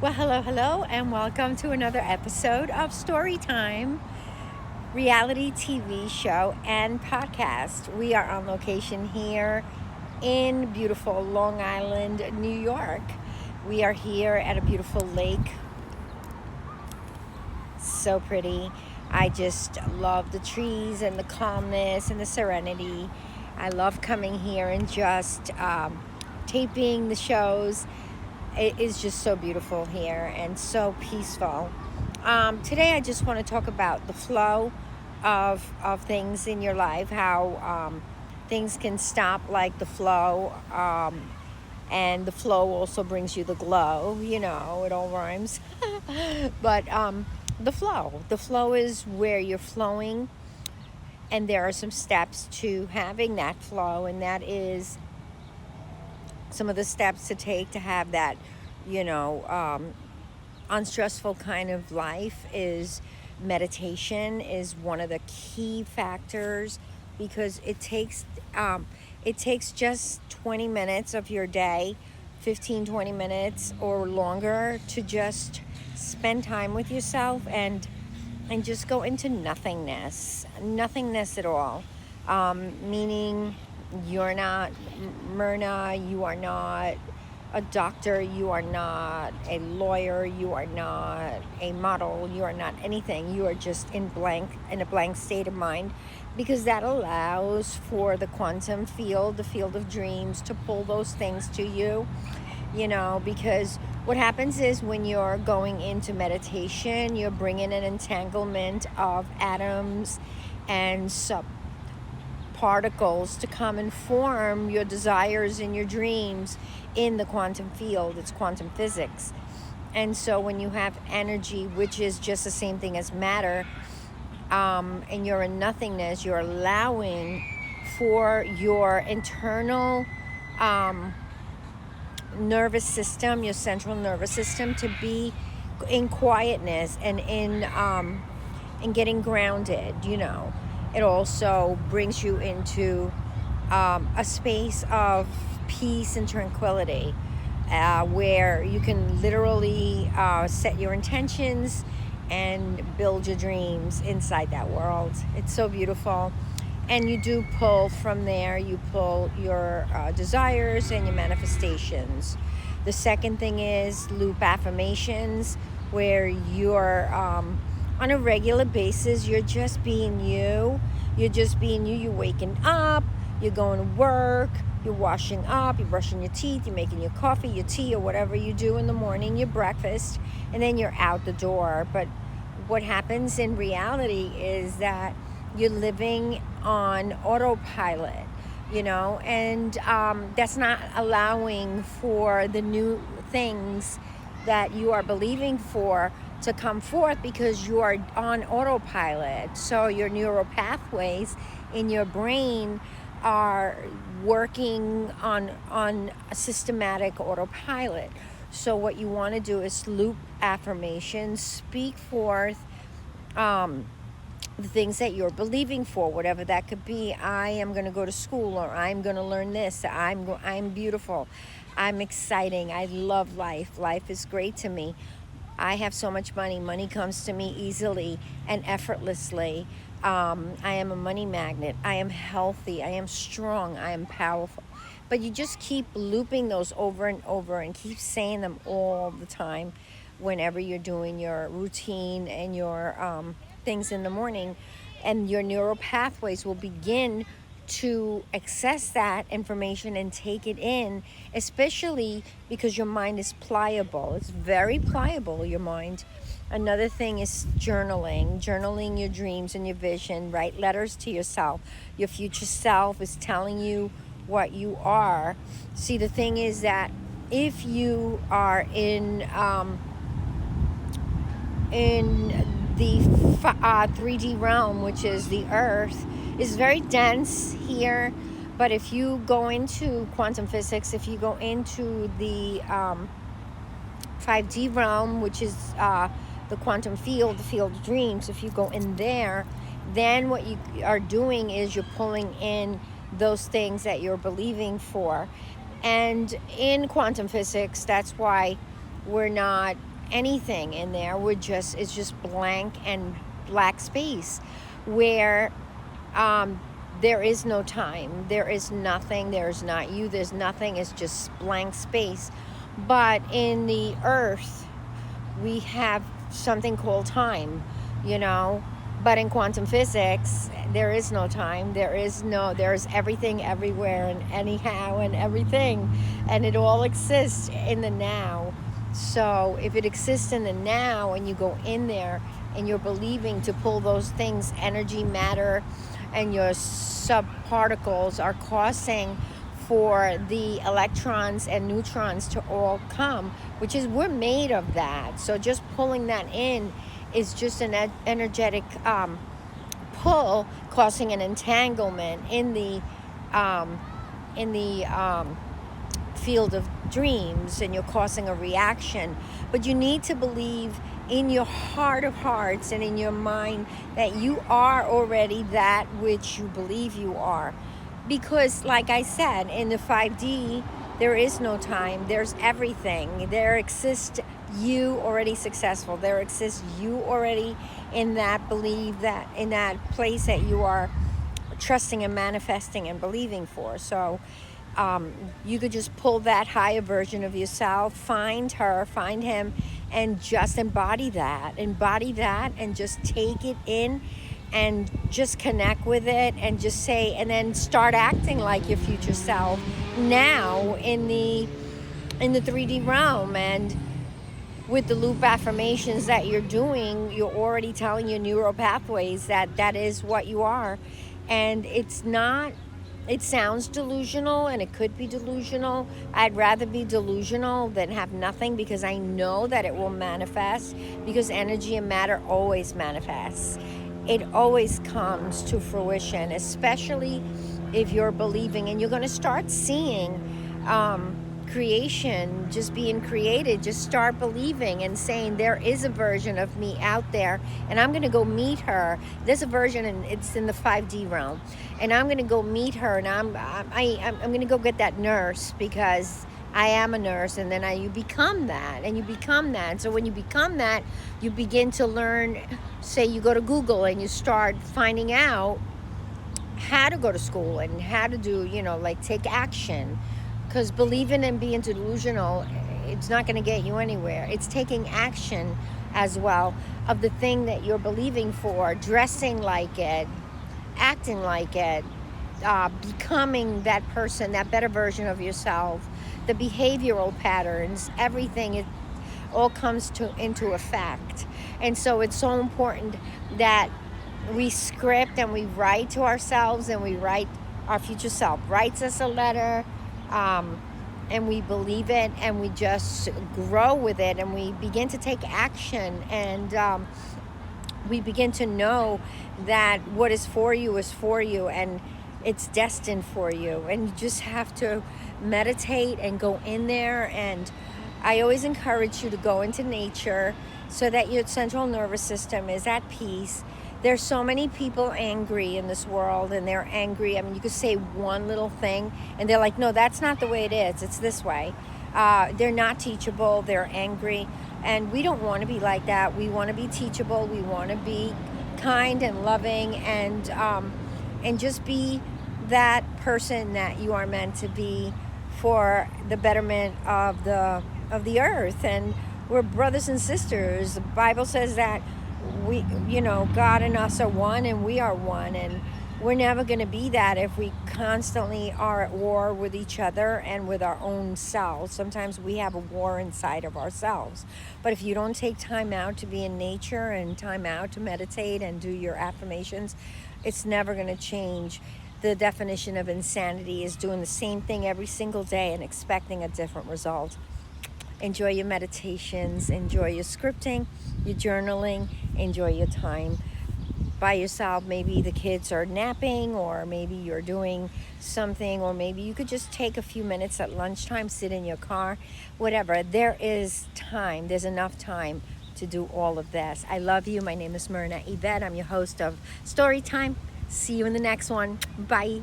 Well, hello, and welcome to another episode of Storytime, reality TV show and podcast. We are on location here in beautiful Long Island, New York. We are here at a beautiful lake. So pretty. I just love the trees and the calmness and the serenity. I love coming here and just taping the shows. It is just so beautiful here and so peaceful. Today I just want to talk about the flow of things in your life, how things can stop like the flow, and the flow also brings you the glow. It all rhymes. But the flow is where you're flowing, and there are some steps to having that flow, and that is some of the steps to take to have that, unstressful kind of life is meditation is one of the key factors, because it takes just 20 minutes of your day, 15-20 minutes or longer, to just spend time with yourself and just go into nothingness at all, meaning you're not Myrna, you are not a doctor, you are not a lawyer, you are not a model, you are not anything. You are just in a blank state of mind, because that allows for the quantum field, the field of dreams, to pull those things to you. Because what happens is, when you're going into meditation, you're bringing an entanglement of atoms and particles to come and form your desires and your dreams in the quantum field. It's quantum physics. And so when you have energy, which is just the same thing as matter, and you're in nothingness, you're allowing for your internal nervous system, your central nervous system, to be in quietness and in getting grounded. It also brings you into a space of peace and tranquility, where you can literally set your intentions and build your dreams inside that world. It's so beautiful. And you do pull from there. You pull your desires and your manifestations. The second thing is loop affirmations, where you're on a regular basis, you're just being you. You're waking up, you're going to work, you're washing up, you're brushing your teeth, you're making your coffee, your tea, or whatever you do in the morning, your breakfast, and then you're out the door. But what happens in reality is that you're living on autopilot, and that's not allowing for the new things that you are believing for to come forth, because you are on autopilot. So your neural pathways in your brain are working on a systematic autopilot. So what you want to do is loop affirmations, speak forth the things that you're believing for, whatever that could be. I am going to go to school, or I'm going to learn this. I'm beautiful. I'm exciting. I love life. Life is great to me. I have so much money. Money comes to me easily and effortlessly. I am a money magnet. I am healthy. I am strong. I am powerful. But you just keep looping those over and over, and keep saying them all the time whenever you're doing your routine and your things in the morning. And your neural pathways will begin to access that information and take it in, especially because your mind is pliable. It's very pliable, your mind. Another thing is journaling your dreams and your vision. Write letters to yourself. Your future self is telling you what you are. See, the thing is that if you are in the 3D realm, which is the earth, is very dense here. But if you go into quantum physics, if you go into the 5D realm, which is the quantum field, the field of dreams, if you go in there, then what you are doing is you're pulling in those things that you're believing for. And in quantum physics, that's why we're not anything in there. It's just blank and black space where there is no time, there is nothing, there's not you, there's nothing, it's just blank space. But in the earth, we have something called time, you know. But in quantum physics, there is no time, there's everything everywhere and anyhow and everything, and it all exists in the now. So if it exists in the now and you go in there and you're believing to pull those things, energy, matter, and your subparticles are causing for the electrons and neutrons to all come, which is, we're made of that. So just pulling that in is just an energetic pull, causing an entanglement in the field of dreams, and you're causing a reaction. But you need to believe in your heart of hearts and in your mind that you are already that which you believe you are. Because like I said, in the 5D, there is no time, there's everything. There exists you already successful. There exists you already in that belief, that in that place that you are trusting and manifesting and believing for. So you could just pull that higher version of yourself, find her, find him, and just embody that, and just take it in and just connect with it and just say, and then start acting like your future self now in the 3D realm. And with the loop affirmations that you're doing, you're already telling your neural pathways that that is what you are. And it's not, it sounds delusional, and it could be delusional. I'd rather be delusional than have nothing, because I know that it will manifest, because energy and matter always manifests. It always comes to fruition, especially if you're believing, and you're going to start seeing creation just being created. Just start believing and saying, there is a version of me out there, and I'm going to go meet her. There's a version, and it's in the 5D realm, and I'm going to go meet her, and I'm going to go get that nurse, because I am a nurse. And then you become that, and you become that. So when you become that, you begin to learn. Say you go to Google and you start finding out how to go to school and how to do, like take action. Because believing and being delusional, it's not going to get you anywhere. It's taking action as well of the thing that you're believing for, dressing like it, acting like it, becoming that person, that better version of yourself, the behavioral patterns, everything, it all comes into effect. And so it's so important that we script and we write to ourselves, and we write, our future self writes us a letter, and we believe it, and we just grow with it, and we begin to take action, and we begin to know that what is for you, and it's destined for you. And you just have to meditate and go in there. And I always encourage you to go into nature so that your central nervous system is at peace. There's so many people angry in this world, and they're angry. I mean, you could say one little thing and they're like, no, that's not the way it is. It's this way. They're not teachable. They're angry. And we don't want to be like that. We want to be teachable. We want to be kind and loving, and just be that person that you are meant to be for the betterment of the earth. And we're brothers and sisters. The Bible says that we, God and us are one, and we are one, and we're never going to be that if we constantly are at war with each other and with our own selves. Sometimes we have a war inside of ourselves. But if you don't take time out to be in nature, and time out to meditate and do your affirmations, it's never going to change. The definition of insanity is doing the same thing every single day and expecting a different result. Enjoy your meditations, enjoy your scripting, your journaling, enjoy your time by yourself. Maybe the kids are napping, or maybe you're doing something, or maybe you could just take a few minutes at lunchtime, sit in your car, whatever. There is time, there's enough time to do all of this. I love you. My name is Myrna Ivette. I'm your host of Storytime. See you in the next one. Bye.